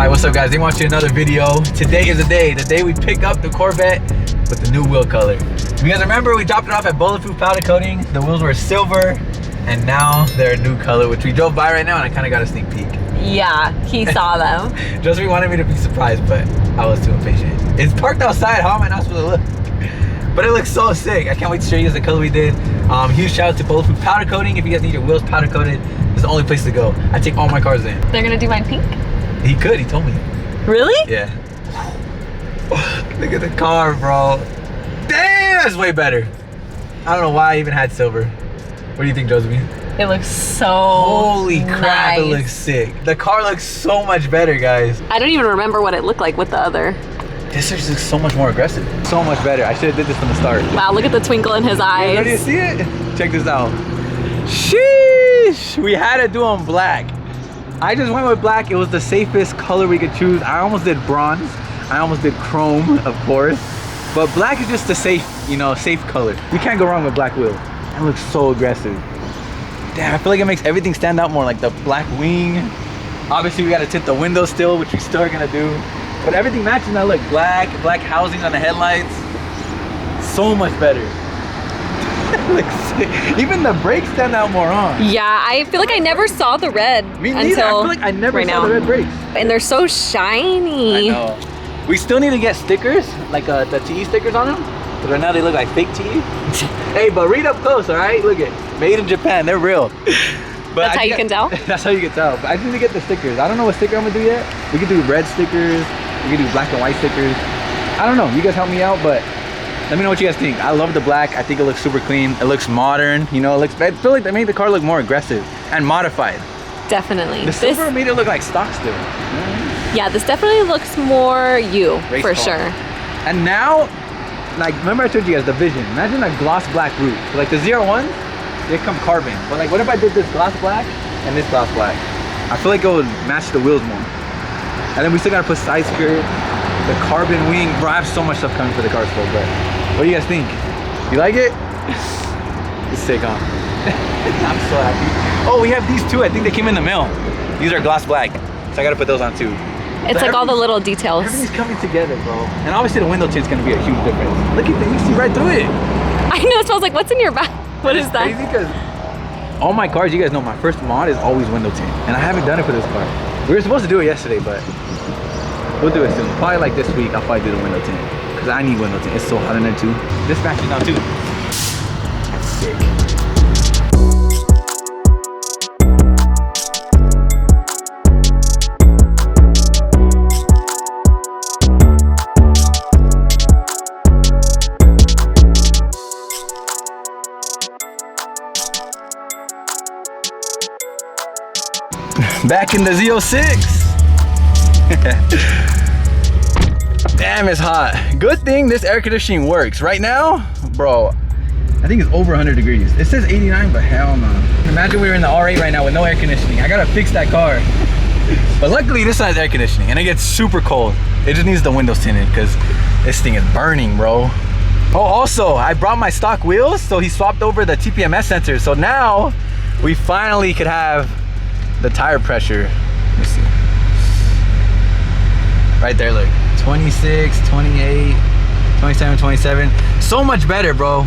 Alright, what's up guys? They want you another video. Today is the day we pick up the Corvette with the new wheel color. If you guys remember, we dropped it off at Bulletproof Powder Coating. The wheels were silver, and now they're a new color, which we drove by right now, and I kind of got a sneak peek. Yeah, he saw them. Josephine wanted me to be surprised, but I was too impatient. It's parked outside. How am I not supposed to look? But it looks so sick. I can't wait to show you guys the color we did. Huge shout out to Bulletproof Powder Coating. If you guys need your wheels powder coated, this is the only place to go. I take all my cars in. They're gonna do mine pink? He could, he told me. Really? Yeah. Look at the car, bro. Damn, that's way better. I don't know why I even had silver. What do you think, Josephine? It looks so Holy crap, nice. It looks sick. The car looks so much better, guys. I don't even remember what it looked like with the other. This just looks so much more aggressive. So much better. I should have did this from the start. Wow, look at the twinkle in his eyes. Ready to see it? Check this out. Sheesh! We had to do them black. I just went with black. It was the safest color we could choose. I almost did bronze. I almost did chrome, of course. But black is just the safe, you know, safe color. You can't go wrong with black wheels. It looks so aggressive. Damn, I feel like it makes everything stand out more, like the black wing. Obviously, we gotta tint the windows still, which we still are gonna do. But everything matches now. Look, black housing on the headlights. So much better. Looks sick. Even the brakes stand out more on. Yeah, I feel like I never saw the red Me neither. until I feel like I never right saw now. the red brakes. And they're so shiny. I know. We still need to get stickers, like the TE stickers on them. But right now they look like fake TE. Hey, but read up close, all right? Look it. Made in Japan. They're real. But That's how you can tell? That's how you can tell. But I just need to get the stickers. I don't know what sticker I'm gonna do yet. We could do red stickers. We could do black and white stickers. I don't know. You guys help me out, but let me know what you guys think. I love the black. I think it looks super clean. It looks modern. You know, it looks. I feel like they made the car look more aggressive and modified. Definitely. The silver made it look like stock still. Yeah, this definitely looks more you, Race for car. sure. And now, like, remember I told you guys the vision. Imagine a gloss black roof. Like the 01s, they come carbon. But like, what if I did this gloss black and this gloss black? I feel like it would match the wheels more. And then we still gotta put side skirt, the carbon wing. Bro, I have so much stuff coming for the car still, but what do you guys think? You like it? It's sick, huh? I'm so happy. Oh, we have these too. I think they came in the mail. These are gloss black. So I gotta put those on too. It's like all the little details. Everything's coming together, bro. And obviously the window tint's gonna be a huge difference. Look at that, you see right through it. I know, so I was like, what's in your bag? What is that? Crazy, because all my cars, you guys know, my first mod is always window tint. And I haven't done it for this car. We were supposed to do it yesterday, but we'll do it soon. Probably like this week, I'll probably do the window tint. Because I need window tint. It's so hot in there too. This matches now too. Sick. Back in the Z06. Damn, it's hot. Good thing this air conditioning works. Right now, bro, I think it's over 100 degrees. It says 89, but hell no. Imagine we were in the R8 right now with no air conditioning. I gotta fix that car. But luckily this has air conditioning and it gets super cold. It just needs the windows tinted because this thing is burning, bro. Oh, also, I brought my stock wheels, so he swapped over the TPMS sensors. So now we finally could have the tire pressure. Let me see. Right there, look. 26, 28, 27, 27. So much better, bro.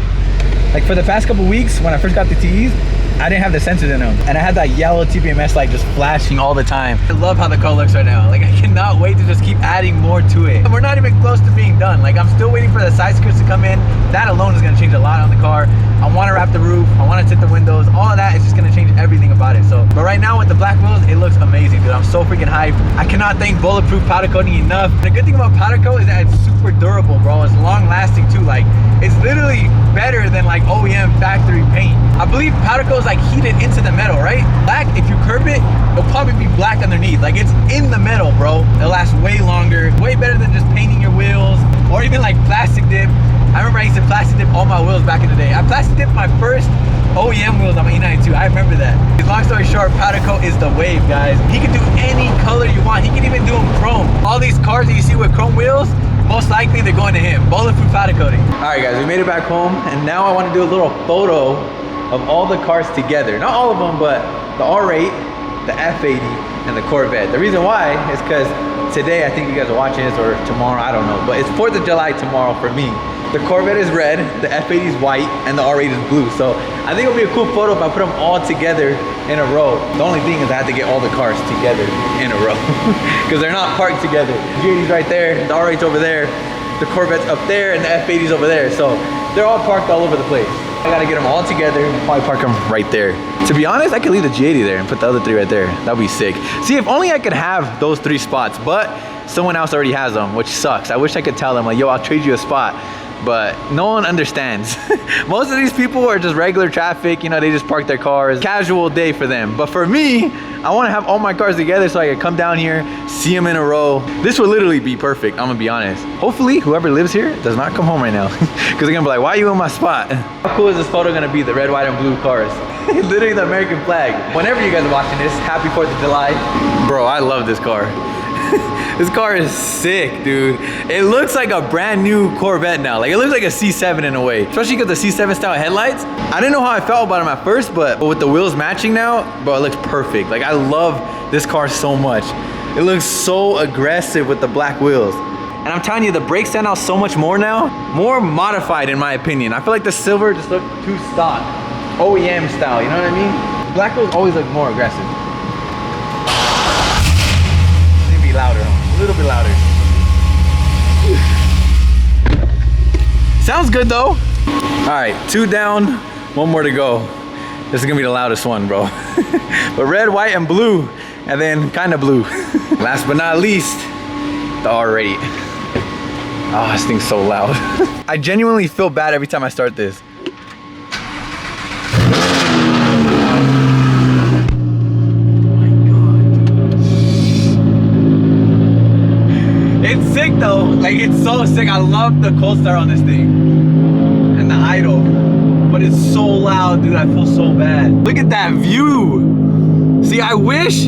Like for the past couple weeks, when I first got the TEs, I didn't have the sensors in them. And I had that yellow TPMS light just flashing all the time. I love how the car looks right now. Like I cannot wait to just keep adding more to it. We're not even close to being done. Like I'm still waiting for the side skirts to come in. That alone is gonna change a lot on the car. I wanna wrap the roof, I wanna tint the windows. All of that is just gonna change everything about it. So, but right now with the black wheels, it looks amazing, dude. I'm so freaking hyped. I cannot thank Bulletproof Powder Coating enough. The good thing about powder coat is that it's super durable, bro. It's long lasting too. Like it's literally better than like OEM factory paint. I believe powder coat is like heated into the metal, right? Black, if you curb it, it'll probably be black underneath. Like it's in the metal, bro. It'll last way longer, way better than just painting your wheels or even like plastic dip. I remember I used to plastic dip all my wheels back in the day. I plastic dipped my first OEM wheels on my E92. I remember that. Long story short, powder coat is the wave, guys. He can do any color you want. He can even do them chrome. All these cars that you see with chrome wheels, most likely they're going to him. Bulletproof powder coating. All right, guys, we made it back home, and now I want to do a little photo of all the cars together. Not all of them, but the R8, the F80, and the Corvette. The reason why is because today, I think you guys are watching this, or tomorrow, I don't know. But it's 4th of July tomorrow for me. The Corvette is red, the F80 is white, and the R8 is blue. So I think it'll be a cool photo if I put them all together in a row. The only thing is I have to get all the cars together in a row because they're not parked together. The G80's right there, the R8's over there, the Corvette's up there, and the F80's over there. So they're all parked all over the place. I gotta get them all together and probably park them right there. To be honest, I could leave the G80 there and put the other 3 right there. That'd be sick. See, if only I could have those 3 spots, but someone else already has them, which sucks. I wish I could tell them like, yo, I'll trade you a spot. But no one understands. Most of these people are just regular traffic, you know, they just park their cars. Casual day for them. But for me, I want to have all my cars together so I can come down here, see them in a row. This would literally be perfect, I'm gonna be honest. Hopefully, whoever lives here does not come home right now. Because they're gonna be like, why are you in my spot? How cool is this photo gonna be, the red, white, and blue cars? Literally the American flag. Whenever you guys are watching this, happy 4th of July. Bro, I love this car. This car is sick, dude. It looks like a brand new Corvette now. Like, it looks like a C7 in a way. Especially because the C7 style headlights. I didn't know how I felt about them at first, but with the wheels matching now, bro, it looks perfect. Like, I love this car so much. It looks so aggressive with the black wheels. And I'm telling you, the brakes stand out so much more now. More modified, in my opinion. I feel like the silver just looked too stock. OEM style, you know what I mean? Black wheels always look more aggressive. Louder, a little bit louder. Sounds good though. All right, 2 down, 1 more to go. This is gonna be the loudest one, bro. But red, white, and blue, and then kind of blue. Last but not least, the R8. Oh, this thing's so loud. I genuinely feel bad every time I start this. It's sick though, like it's so sick. I love the cold start on this thing and the idle, but it's so loud, dude. I feel so bad. Look at that view. See, I wish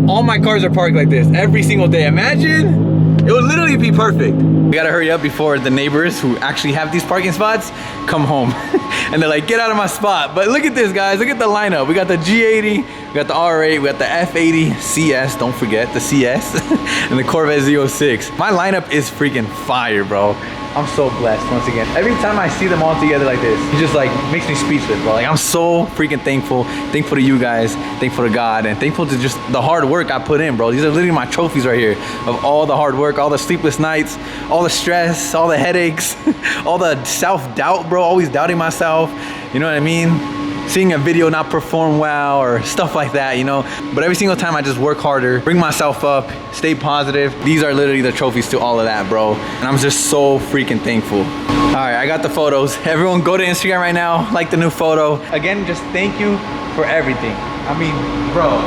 all my cars are parked like this every single day. Imagine, it would literally be perfect. We gotta hurry up before the neighbors who actually have these parking spots come home. And they're like, get out of my spot. But look at this, guys, look at the lineup. We got the G80, we got the R8, we got the F80 CS, don't forget the CS, and the Corvette Z06. My lineup is freaking fire, bro. I'm so blessed once again. Every time I see them all together like this, it just like makes me speechless, bro. Like, I'm so freaking thankful. Thankful to you guys, thankful to God, and thankful to just the hard work I put in, bro. These are literally my trophies right here of all the hard work, all the sleepless nights, all the stress, all the headaches, all the self-doubt, bro, always doubting myself, you know what I mean? Seeing a video not perform well or stuff like that, you know? But every single time I just work harder, bring myself up, stay positive. These are literally the trophies to all of that, bro. And I'm just so freaking thankful. All right, I got the photos. Everyone go to Instagram right now, like the new photo. Again, just thank you for everything. I mean, bro,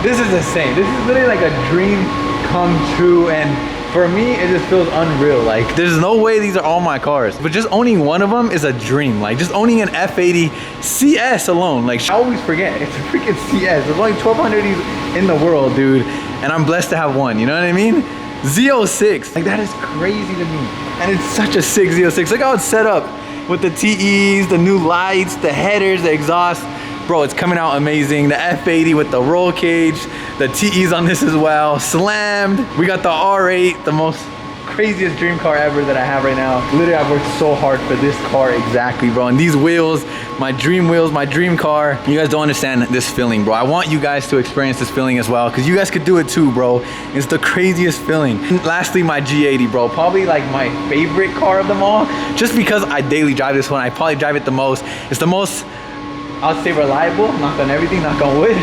this is insane. This is literally like a dream come true, and for me, it just feels unreal. Like, there's no way these are all my cars, but just owning one of them is a dream. Like, just owning an F80 CS alone, like, I always forget, it's a freaking CS. There's only 1,200 of these in the world, dude, and I'm blessed to have one, you know what I mean? Z06, like, that is crazy to me, and it's such a sick Z06. Look how it's set up with the TEs, the new lights, the headers, the exhaust. Bro, it's coming out amazing. The F80 with the roll cage, the TEs on this as well, slammed. We got the R8, the most craziest dream car ever that I have right now. Literally, I've worked so hard for this car exactly, bro. And these wheels, my dream car. You guys don't understand this feeling, bro. I want you guys to experience this feeling as well, because you guys could do it too, bro. It's the craziest feeling. And lastly, my G80, bro. Probably like my favorite car of them all, just because I daily drive this one. I probably drive it the most. It's the most, I would say, reliable. Knock on everything, knock on wood.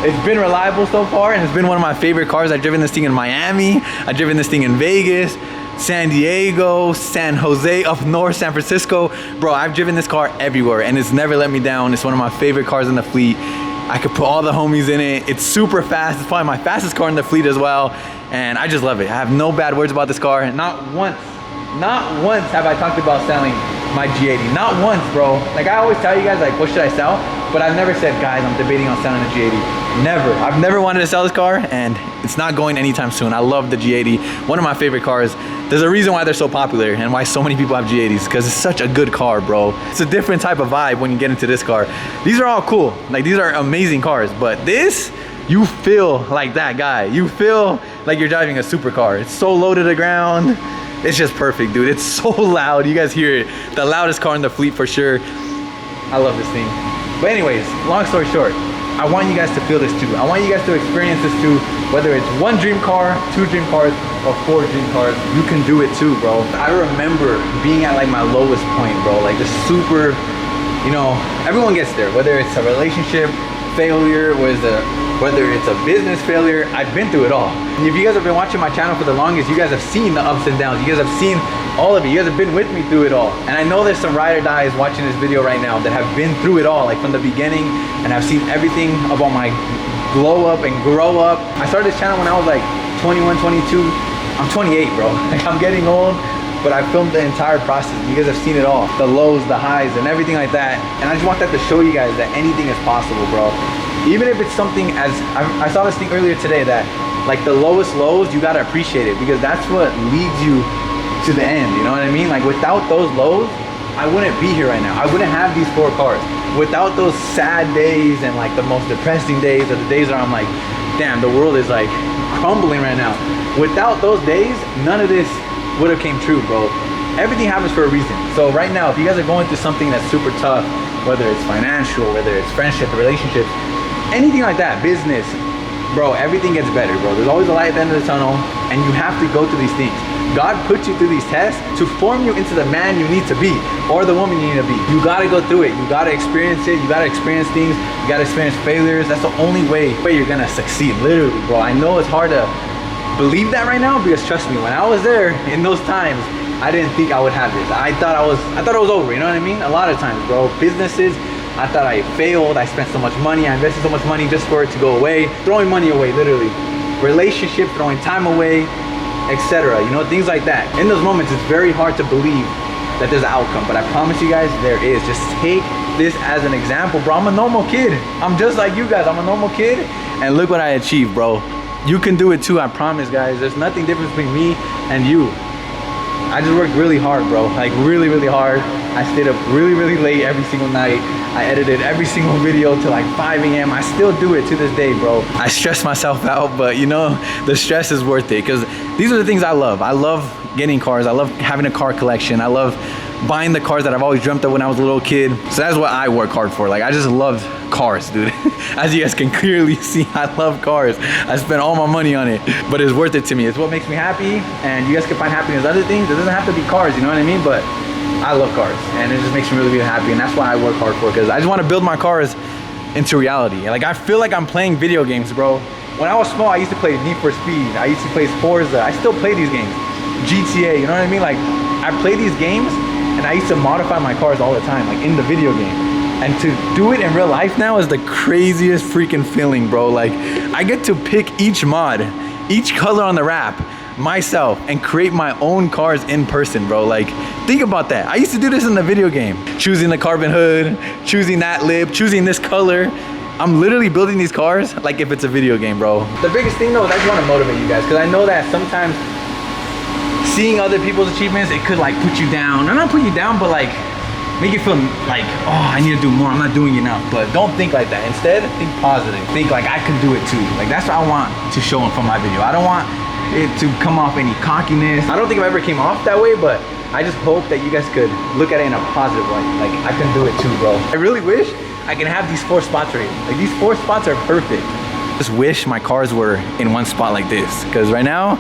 It's been reliable so far, and it's been one of my favorite cars. I've driven this thing in Miami. I've driven this thing in Vegas, San Diego, San Jose, up north, San Francisco. Bro, I've driven this car everywhere, and it's never let me down. It's one of my favorite cars in the fleet. I could put all the homies in it. It's super fast. It's probably my fastest car in the fleet as well, and I just love it. I have no bad words about this car. Not once have I talked about selling my G80. Not once, bro. Like, I always tell you guys, like, what should I sell? But I've never said, guys, I'm debating on selling the G80. Never. I've never wanted to sell this car, and it's not going anytime soon. I love the G80. One of my favorite cars. There's a reason why they're so popular and why so many people have G80s, because it's such a good car, bro. It's a different type of vibe when you get into this car. These are all cool. Like, these are amazing cars, but this, you feel like that guy. You feel like you're driving a supercar. It's so low to the ground. It's just perfect, dude. It's so loud. You guys hear it. The loudest car in the fleet for sure. I love this thing. But anyways, long story short, I want you guys to feel this too. I want you guys to experience this too. Whether it's 1 dream car, 2 dream cars, or 4 dream cars, you can do it too, bro. I remember being at like my lowest point, bro. Like just super, you know, everyone gets there. Whether it's a relationship failure, whether it's a business failure, I've been through it all. And if you guys have been watching my channel for the longest, you guys have seen the ups and downs. You guys have seen all of it. You guys have been with me through it all. And I know there's some ride or dies watching this video right now that have been through it all, like from the beginning, and have seen everything about my glow up and grow up. I started this channel when I was like 21, 22. I'm 28, bro. Like I'm getting old, but I filmed the entire process. You guys have seen it all. The lows, the highs, and everything like that. And I just want that to show you guys that anything is possible, bro. Even if it's something as, I saw this thing earlier today that like the lowest lows, you gotta appreciate it because that's what leads you to the end, you know what I mean? Like without those lows, I wouldn't be here right now. I wouldn't have these 4 cars. Without those sad days and like the most depressing days or the days where I'm like, damn, the world is like crumbling right now. Without those days, none of this would have came true, bro. Everything happens for a reason. So right now, if you guys are going through something that's super tough, whether it's financial, whether it's friendship, relationships, anything like that, business, bro, everything gets better, bro. There's always a light at the end of the tunnel, and you have to go through these things. God puts you through these tests to form you into the man you need to be, or the woman you need to be. You gotta go through it. You gotta experience it. You gotta experience things. You gotta experience failures. That's the only way you're gonna succeed, literally, bro. I know it's hard to believe that right now because trust me, when I was there in those times, I didn't think I would have this. I thought it was over, you know what I mean? A lot of times, bro, businesses, I thought I failed. I spent so much money. I invested so much money just for it to go away. Throwing money away, literally. Relationship, throwing time away, etc. You know, things like that. In those moments, it's very hard to believe that there's an outcome, but I promise you guys, there is. Just take this as an example, bro. I'm a normal kid. I'm just like you guys. I'm a normal kid, and look what I achieved, bro. You can do it too, I promise, guys. There's nothing different between me and you. I just worked really hard, bro. Like really, really hard. I stayed up really, really late every single night. I edited every single video till like 5 a.m. I still do it to this day, bro. I stress myself out, but you know, the stress is worth it because these are the things I love. I love getting cars. I love having a car collection. I love buying the cars that I've always dreamt of when I was a little kid. So that's what I work hard for. Like I just love cars, dude. As you guys can clearly see, I love cars. I spend all my money on it, but it's worth it to me. It's what makes me happy, and you guys can find happiness in other things. It doesn't have to be cars, you know what I mean? But I love cars, and it just makes me really, really happy, and that's why I work hard for, because I just want to build my cars into reality. Like I feel like I'm playing video games, bro. When I was small, I used to play Need for Speed. I used to play Forza. I still play these games. GTA, you know what I mean? Like I play these games, and I used to modify my cars all the time, like in the video game. And to do it in real life now is the craziest freaking feeling, bro. Like I get to pick each mod, each color on the wrap myself and create my own cars in person, bro. Like think about that. I used to do this in the video game, choosing the carbon hood, choosing that lip, choosing this color. I'm literally building these cars like if it's a video game, bro. The biggest thing though is I just want to motivate you guys, because I know that sometimes seeing other people's achievements, it could like put you down. I'm not putting you down, but like make you feel like, oh, I need to do more. I'm not doing enough. But don't think like that. Instead, think positive. Think like I can do it too. Like that's what I want to show from my video. I don't want it to come off any cockiness. I don't think I ever came off that way, but I just hope that you guys could look at it in a positive light. Like I can do it too, bro. I really wish I can have these 4 spots right here. Like these 4 spots are perfect. Just wish my cars were in one spot like this, because right now,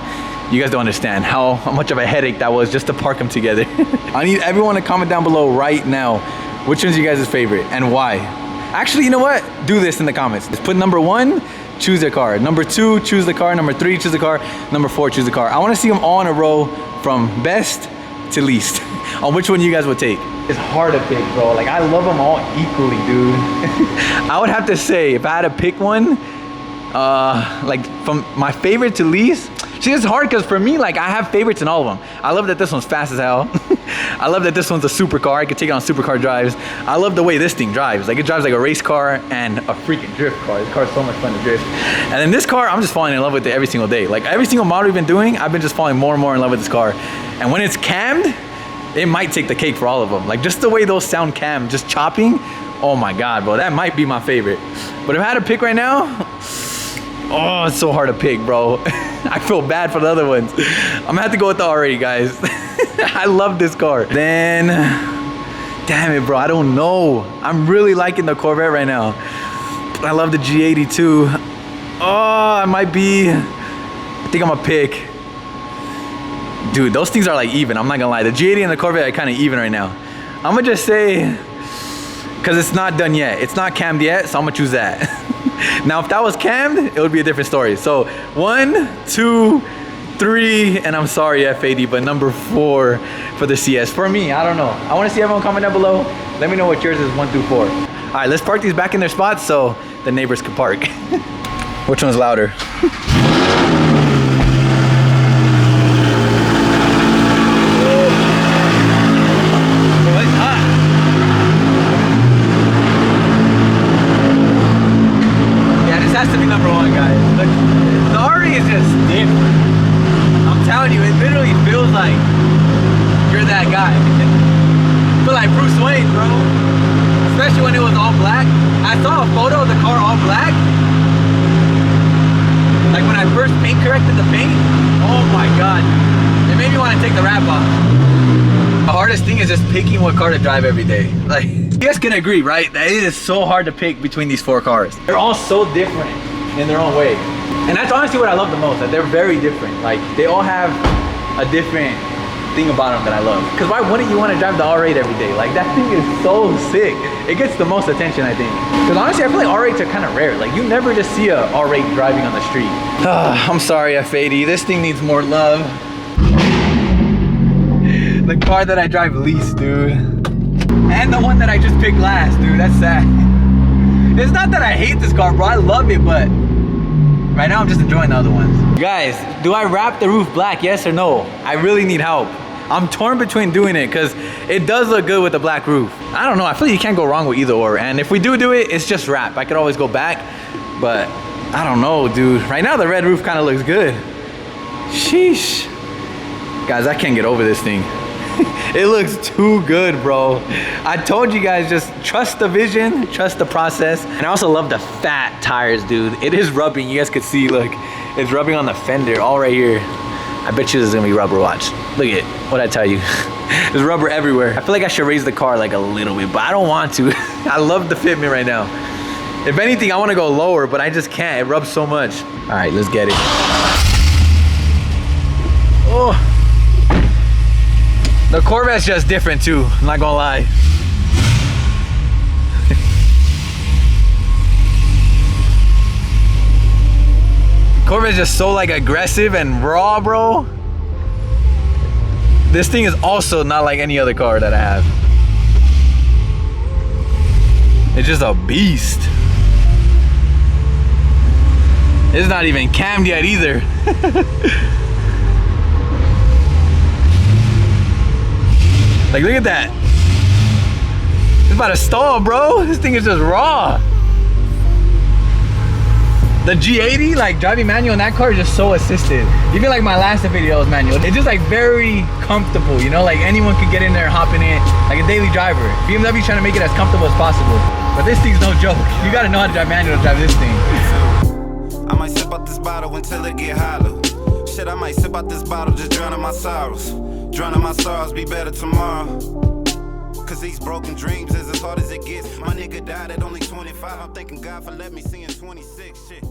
you guys don't understand how much of a headache that was just to park them together. I need everyone to comment down below right now which one's you guys' favorite and why. Actually, you know what? Do this in the comments. Just put number 1, choose their car. Number 2, choose the car. Number 3, choose the car. Number 4, choose the car. I want to see them all in a row from best to least on which one you guys would take. It's hard to pick, bro. Like I love them all equally, dude. I would have to say if I had to pick one, like from my favorite to least. See, it's hard because for me, like I have favorites in all of them. I love that this one's fast as hell. I love that this one's a supercar. I could take it on supercar drives. I love the way this thing drives. Like it drives like a race car and a freaking drift car. This car is so much fun to drift. And then this car, I'm just falling in love with it every single day. Like every single model we've been doing, I've been just falling more and more in love with this car. And when it's cammed, it might take the cake for all of them. Like just the way those sound cammed, just chopping. Oh my God, bro, that might be my favorite. But if I had to pick right now, Oh, it's so hard to pick, bro. I feel bad for the other ones. I'm gonna have to go with the R8, guys. I love this car. Then, damn it, bro, I don't know. I'm really liking the Corvette right now. I love the G80 too. Oh, I might be, I think I'm gonna pick. Dude, those things are like even, I'm not gonna lie. The G80 and the Corvette are kind of even right now. I'm gonna just say, because it's not done yet. It's not cammed yet, so I'm gonna choose that. Now, if that was cammed, it would be a different story. So 1, 2, 3, and I'm sorry, F80, but number 4 for the CS. For me, I don't know. I wanna see everyone comment down below. Let me know what yours is, 1 through 4. All right, let's park these back in their spots so the neighbors can park. Which one's louder? Has to be number 1, guys. Look, the R8 is just different. I'm telling you, it literally feels like you're that guy. I feel like Bruce Wayne, bro. Especially when it was all black. I saw a photo of the car all black. Like when I first paint corrected the paint. Oh my god. It made me want to take the wrap off. The hardest thing is just picking what car to drive every day. Like, you guys can agree, right? That it is so hard to pick between these 4 cars. They're all so different in their own way. And that's honestly what I love the most, that they're very different. Like, they all have a different thing about them that I love. Because why wouldn't you want to drive the R8 every day? Like, that thing is so sick. It gets the most attention, I think. Because honestly, I feel like R8s are kind of rare. Like, you never just see a R8 driving on the street. I'm sorry, F80. This thing needs more love. The car that I drive least, dude. And the one that I just picked last, dude. That's sad. It's not that I hate this car, bro. I love it, but right now I'm just enjoying the other ones. Guys, do I wrap the roof black, yes or no? I really need help. I'm torn between doing it because it does look good with the black roof. I don't know. I feel like you can't go wrong with either or. And if we do it, it's just wrap. I could always go back, but I don't know, dude. Right now the red roof kind of looks good. Sheesh. Guys, I can't get over this thing. It looks too good, bro. I told you guys, just trust the vision, trust the process. And I also love the fat tires, dude. It is rubbing. You guys could see, look, it's rubbing on the fender all right here. I bet you this is gonna be rubber, watch. Look at it, what'd I tell you? There's rubber everywhere. I feel like I should raise the car like a little bit, but I don't want to. I love the fitment right now. If anything, I wanna go lower, but I just can't. It rubs so much. All right, let's get it. Oh. The Corvette's just different too, I'm not gonna lie. Corvette's just so like aggressive and raw, bro. This thing is also not like any other car that I have. It's just a beast. It's not even cammed yet either. Like, look at that. It's about to stall, bro. This thing is just raw. The G80, like driving manual in that car is just so assisted. Even like my last video was manual. It's just like very comfortable, you know? Like anyone could get in there, hopping in, like a daily driver. BMW trying to make it as comfortable as possible. But this thing's no joke. You gotta know how to drive manual to drive this thing. I might sip out this bottle until it get hollow. Shit, I might sip out this bottle, just drowning my sorrows. Drowning my sorrows, be better tomorrow. Cause these broken dreams is as hard as it gets. My nigga died at only 25. I'm thanking God for letting me see in 26. Shit.